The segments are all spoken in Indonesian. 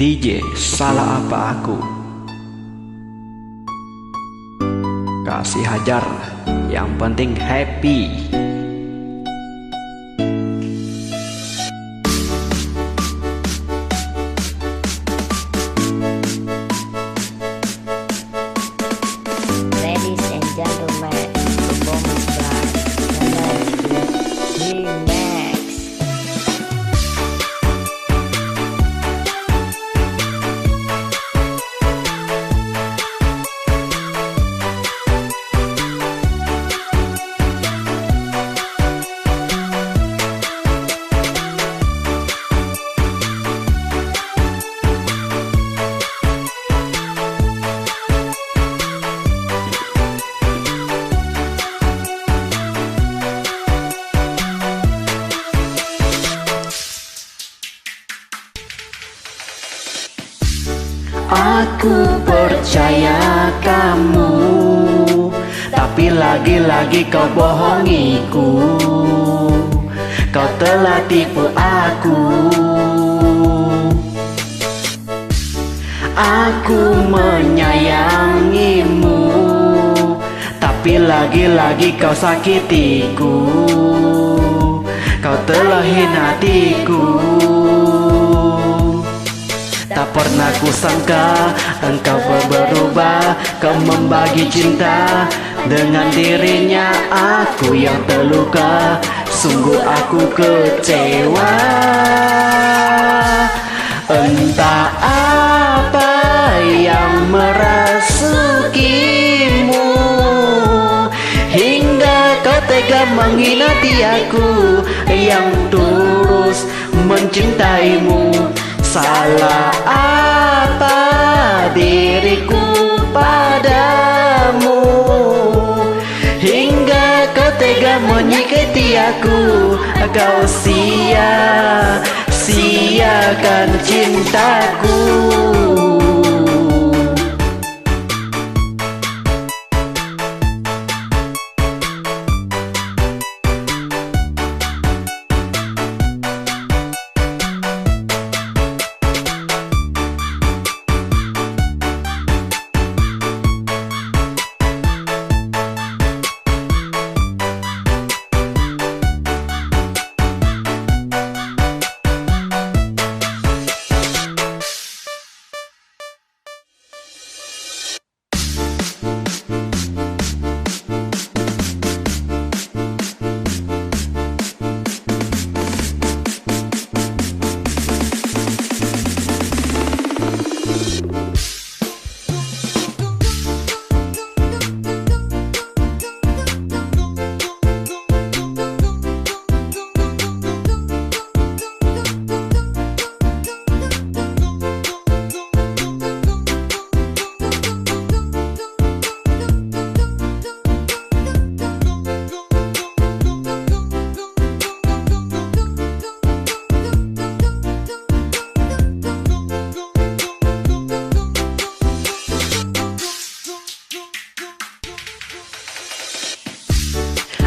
DJ salah apa aku? Kasih hajar, yang penting happy. Ladies and gentlemen, performance by Nanaki Remix. Aku percaya kamu, tapi lagi-lagi kau bohongiku. Kau telah tipu aku. Aku menyayangimu, tapi lagi-lagi kau sakitiku. Kau telah hina hatiku. Tak pernah kusangka engkau berubah. Kau membagi cinta dengan dirinya. Aku yang terluka, sungguh aku kecewa. Entah apa yang merasukimu, hingga kau tega menghina aku yang tulus mencintaimu. Salah apa diriku padamu, hingga kau tega menyakiti aku. Kau sia-siakan cintaku.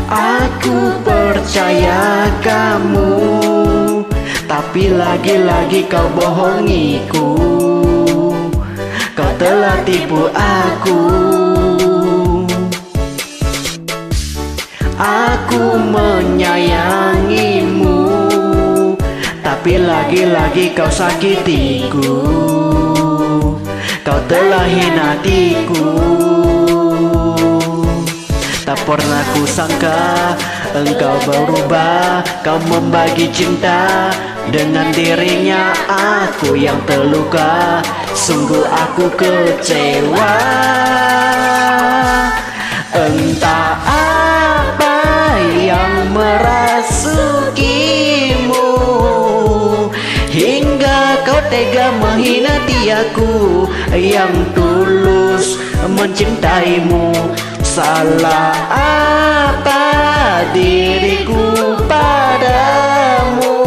Aku percaya kamu, tapi lagi-lagi kau bohongiku. Kau telah tipu aku. Aku menyayangimu, tapi lagi-lagi kau sakitiku. Kau telah hina hatiku. Tak pernah kusangka engkau berubah. Kau membagi cinta dengan dirinya. Aku yang terluka, sungguh aku kecewa. Entah apa yang merasukimu, hingga kau tega menghina aku yang tulus mencintaimu. Salah apa diriku padamu,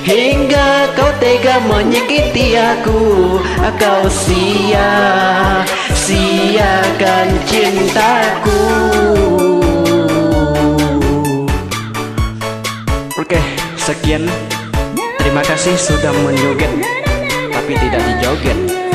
hingga kau tega menyakiti aku. Kau sia-siakan cintaku. Oke, sekian. Terima kasih sudah menjoget. tapi tidak dijoget.